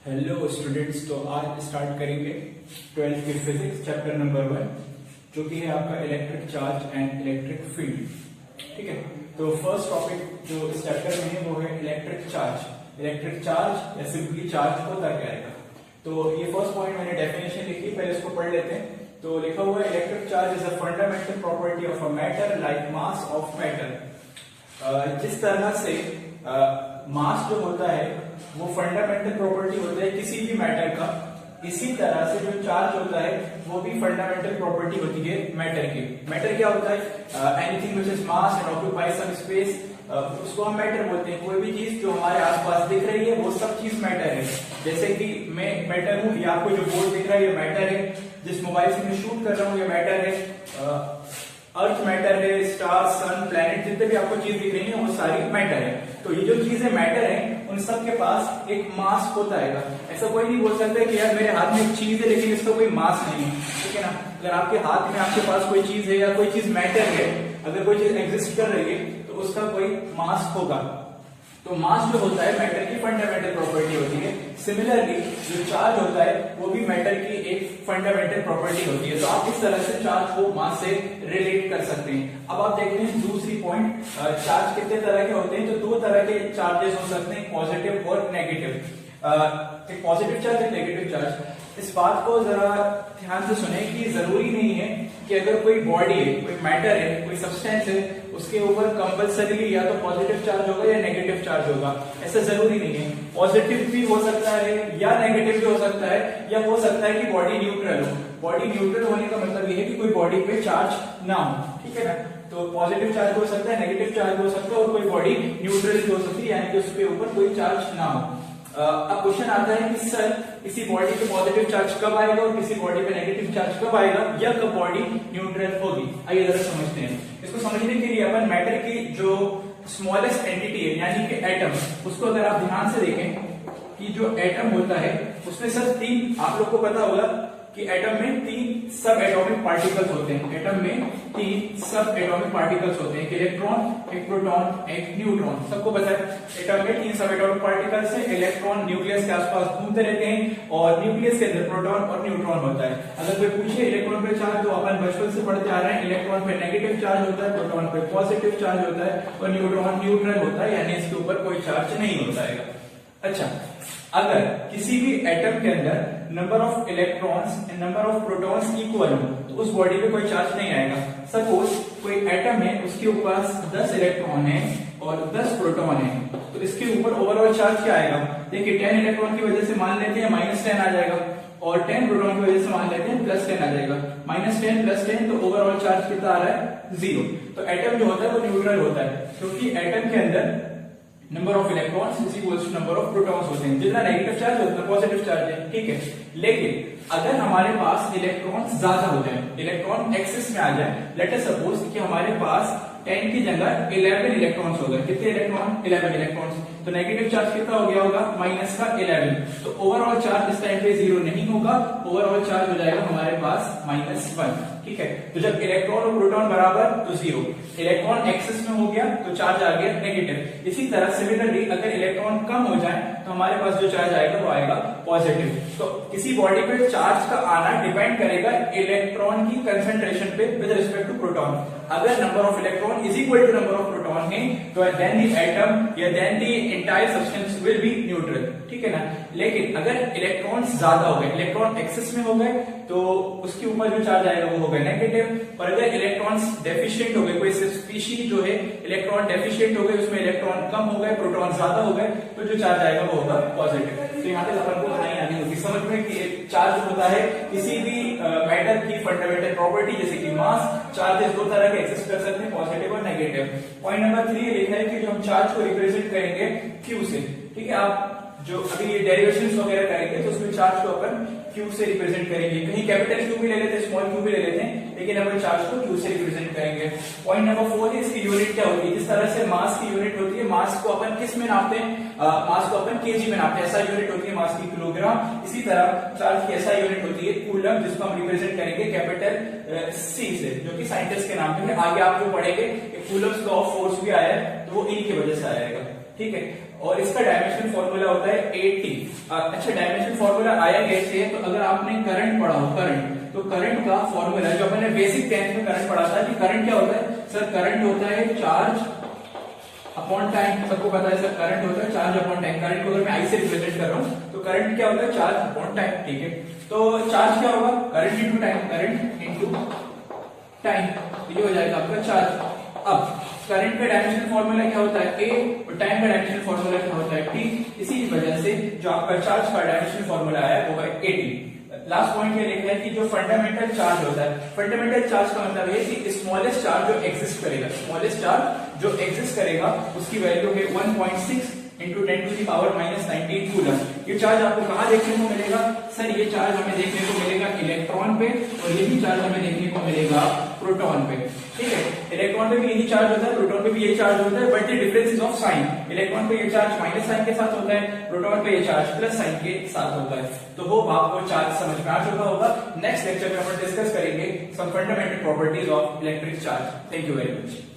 Hello students, तो आज start करेंगे 12th की फिजिक्स चैप्टर नंबर 1 जो कि है आपका electric charge and electric field. ठीक है, तो फर्स्ट टॉपिक जो इस चैप्टर में है वो है इलेक्ट्रिक चार्ज। इलेक्ट्रिक चार्ज या सिंपली चार्ज होता क्या है। तो ये फर्स्ट पॉइंट मैंने डेफिनेशन लिखी, पहले इसको पढ़ लेते हैं। तो लिखा हुआ है electric charge is a fundamental property of a matter like mass of matter. जिस तरह से मास जो होता है वो फंडामेंटल प्रॉपर्टी होता है किसी भी मैटर का, इसी तरह से जो चार्ज होता है वो भी फंडामेंटल प्रॉपर्टी होती है मैटर की। मैटर क्या होता है? Anything which is mass and occupies some space, उसको हम मैटर बोलते हैं। कोई भी चीज जो हमारे आसपास दिख रही है वो सब चीज मैटर है। जैसे कि मैं मैटर हूँ, या आपको जो बोर्ड दिख रहा है ये मैटर है, जिस मोबाइल से मैं शूट कर रहा हूँ ये मैटर है, अर्थ मैटर है, स्टार, सन, प्लैनेट, जितने भी आपको चीज दिख रही है वो सारी मैटर है। तो ये जो चीजें मैटर है उन सब के पास एक मास होता है। ऐसा कोई नहीं बोल सकता कि यार मेरे हाथ में एक चीज है लेकिन इसका कोई मास नहीं है। ठीक है ना, अगर आपके हाथ में आपके पास कोई चीज है या कोई चीज मैटर है, अगर कोई चीज एग्जिस्ट कर रही है तो उसका कोई मास होगा। तो मास जो होता है मैटर की फंडामेंटल प्रॉपर्टी होती है। सिमिलरली जो चार्ज होता है वो भी मैटर की एक फंडामेंटल प्रॉपर्टी होती है। तो आप इस तरह से चार्ज को मास से रिलेट कर सकते हैं। अब आप देखते हैं दूसरी पॉइंट, चार्ज कितने तरह के होते हैं। तो दो तरह के चार्जेस हो सकते हैं, पॉजिटिव और नेगेटिव। एक पॉजिटिव चार्ज, एक नेगेटिव चार्ज। इस बात को जरा ध्यान से सुने कि जरूरी नहीं है कि अगर कोई बॉडी है, कोई मैटर है, कोई सब्सटेंस है, उसके ऊपर कंपल्सरीली या तो पॉजिटिव चार्ज होगा या नेगेटिव चार्ज होगा। ऐसा जरूरी नहीं है। पॉजिटिव भी हो सकता है या नेगेटिव भी हो सकता है, या हो सकता है कि बॉडी न्यूट्रल हो। बॉडी न्यूट्रल होने का मतलब यह है कि कोई बॉडी पे चार्ज ना हो। ठीक है ना, तो पॉजिटिव चार्ज हो सकता है, नेगेटिव चार्ज हो सकता है, और कोई बॉडी न्यूट्रल भी हो सकती है, यानी कि उसके ऊपर कोई चार्ज ना हो। अब क्वेश्चन आता है कि सर किसी बॉडी पे पॉजिटिव चार्ज कब आएगा और किसी बॉडी पे नेगेटिव चार्ज कब आएगा, या कब बॉडी न्यूट्रल होगी। आइए जरा समझते हैं। इसको समझने के लिए अपन मैटर की जो स्मॉलेस्ट एंटिटी है यानी कि एटम, उसको अगर आप ध्यान से देखें कि जो एटम होता है उसमें सर तीन, आप लोग को पता होगा कि एटम में तीन सब एटॉमिक पार्टिकल्स होते हैं। एटम में तीन सब एटॉमिक पार्टिकल्स होते हैं, एक इलेक्ट्रॉन, एक प्रोटॉन, एक न्यूट्रॉन। सबको पता है एटम में तीन सब एटॉमिक पार्टिकल्स हैं। इलेक्ट्रॉन न्यूक्लियस के आसपास घूमते रहते हैं और न्यूक्लियस के अंदर प्रोटॉन और न्यूट्रॉन होता है। अगर कोई पूछे इलेक्ट्रॉन पे चार्ज, तो अपन बचपन से पढ़ते आ रहे हैं इलेक्ट्रॉन पे नेगेटिव चार्ज होता है, प्रोटॉन पे पॉजिटिव चार्ज होता है और न्यूट्रॉन न्यूट्रल होता है, यानी इसके ऊपर कोई चार्ज नहीं होता है। अच्छा, अगर किसी भी एटम के अंदर number of electrons and number of protons equal हो तो उस बॉडी पे कोई चार्ज नहीं आएगा। सपोज कोई एटम है, उसके पास 10 इलेक्ट्रॉन है और 10 प्रोटॉन है, तो इसके ऊपर ओवरऑल चार्ज क्या आएगा? देखिए 10 इलेक्ट्रॉन की वजह से मान लेते हैं -10 आ जाएगा, और 10 प्रोटॉन की वजह से मान लेते हैं +10 आ जाएगा। -10 + 10, तो ओवरऑल चार्ज कितना आ रहा है? 0। तो एटम जो होता है वो न्यूट्रल होता है, क्योंकि एटम के अंदर number of electrons is equal to number of protons होते हैं। जितना नेगेटिव चार्ज है उतना पॉजिटिव चार्ज है। ठीक है, लेकिन अगर हमारे पास इलेक्ट्रॉन ज्यादा हो जाए, इलेक्ट्रॉन एक्सेस में आ जाए, लेट अस सपोज कि हमारे पास 10 की जगह 11 इलेक्ट्रॉन्स हो गए। कितने इलेक्ट्रॉन? 11 इलेक्ट्रॉन्स। तो नेगेटिव चार्ज कितना हो गया होगा? -11। तो ओवरऑल चार्ज इस टाइम पे 0 नहीं होगा, ओवरऑल चार्ज हो जाएगा हमारे पास -1। ठीक है, तो जब इलेक्ट्रॉन और प्रोटॉन बराबर तो 0, इलेक्ट्रॉन एक्सेस में हो गया तो चार्ज आ गया नेगेटिव। इसी तरह सिमिलरली अगर इलेक्ट्रॉन कम हो जाए तो हमारे पास जो चार्ज आएगा वो आएगा पॉजिटिव। तो किसी बॉडी पे चार्ज का आना डिपेंड करेगा इलेक्ट्रॉन की कंसंट्रेशन पे विद रिस्पेक्ट टू प्रोटॉन। अगर number of electron is equal to number of proton है तो देन द एटम या then the entire substance will be neutral. ठीक है ना, लेकिन अगर इलेक्ट्रॉन ज्यादा हो गए, इलेक्ट्रॉन एक्सेस में हो गए, तो उसके ऊपर जो चार्ज आएगा वो होगा नेगेटिव। और अगर इलेक्ट्रॉन्स डेफिशिएंट हो गए, कोई स्पीशीज जो है इलेक्ट्रॉन डेफिशिएंट हो गए, उसमें इलेक्ट्रॉन कम हो गए, प्रोटॉन ज्यादा हो गए, तो जो चार्ज आएगा वो होगा पॉजिटिव। तो यहाँ तक अपन को नहीं आनी होगी समझ में कि चार्ज होता है किसी भी मैटर की फंडामेंटल प्रॉपर्टी, जैसे कि मास। चार्जेस दो तरह के एक्सेस कर सकते हैं, पॉजिटिव और नेगेटिव। पॉइंट नंबर 3 लिखा है कि जो हम चार्ज को रिप्रेजेंट करेंगे Q से। ठीक है, आप जो अभी ये डेरिवेशंस वगैरह करेंगे तो उसमें चार्ज को अपन Q से रिप्रेजेंट करेंगे। कहीं कैपिटल Q भी ले लेते हैं, स्मॉल Q भी ले लेते हैं, लेकिन अपन चार्ज को Q से रिप्रेजेंट करेंगे। पॉइंट नंबर 4 है इसकी यूनिट क्या होती है। जिस तरह से मास की यूनिट होती है, मास को अपन किस में नापते हैं? मास को अपन केजी में नापते हैं। ऐसा यूनिट होती है मास की किलोग्राम। इसी तरह चार्ज की ऐसा यूनिट होती है कूलम, जिसको हम रिप्रेजेंट करेंगे कैपिटल C से, जो कि साइंटिस्ट के नाम पे है। आगे आप जो पढ़ेंगे कूलम्स लॉ ऑफ फोर्स भी आया है, तो वो इनकी वजह से आएगा। ठीक है। और इसका डायमेंशन फॉर्मूला होता है AT। अच्छा, डायमेंशन फॉर्मूला आया कैसे है? तो अगर आपने करंट पढ़ा हो, करंट, तो करंट का फॉर्मूला जो अपने बेसिक 10th में करंट पढ़ा था कि करंट क्या होता है सर? करंट होता है चार्ज अपॉन टाइम। सबको पता है सर, करंट होता है चार्ज अपॉन टाइम। करंट को अगर मैं आई से रिप्रेजेंट कर रहा हूं तो करंट क्या होता है? चार्ज अपॉन टाइम, ठीक है। तो चार्ज क्या होगा? Current into time, current into time, ये हो जाएगा आपका चार्ज। अब करंट का डायमेंशन फॉर्मूला क्या होता है? A, और टाइम का डायमेंशन फॉर्मूला क्या होता है? T। इसी वजह से जो आपका चार्ज का डायमेंशन फॉर्मूला है वो है AT। लास्ट पॉइंट ये लिखा है कि जो फंडामेंटल चार्ज होता है, फंडामेंटल चार्ज का मतलब है कि स्मॉलेस्ट चार्ज जो एग्जिस्ट करेगा, स्मॉलेस्ट चार्ज जो एग्जिस्ट करेगा उसकी वैल्यू है 1.6 इंटू 10⁻⁻19 कूलम। ये चार्ज आपको कहाँ देखने को मिलेगा सर? ये चार्ज हमें देखने को मिलेगा इलेक्ट्रॉन पे, और यही चार्ज हमें देखने को मिलेगा प्रोटॉन पे, ठीक है। इलेक्ट्रॉन पे भी यही चार्ज होता है, प्रोटॉन पे भी यही चार्ज होता है, but the difference is of sine. Electron पे ये चार्ज माइनस साइन के साथ होता है, प्रोटॉन पे ये चार्ज प्लस साइन के साथ होता है। तो वो आपको चार्ज समझ में आ चुका होगा। नेक्स्ट लेक्चर में हम डिस्कस करेंगे some fundamental properties of electric charge. Thank you very much.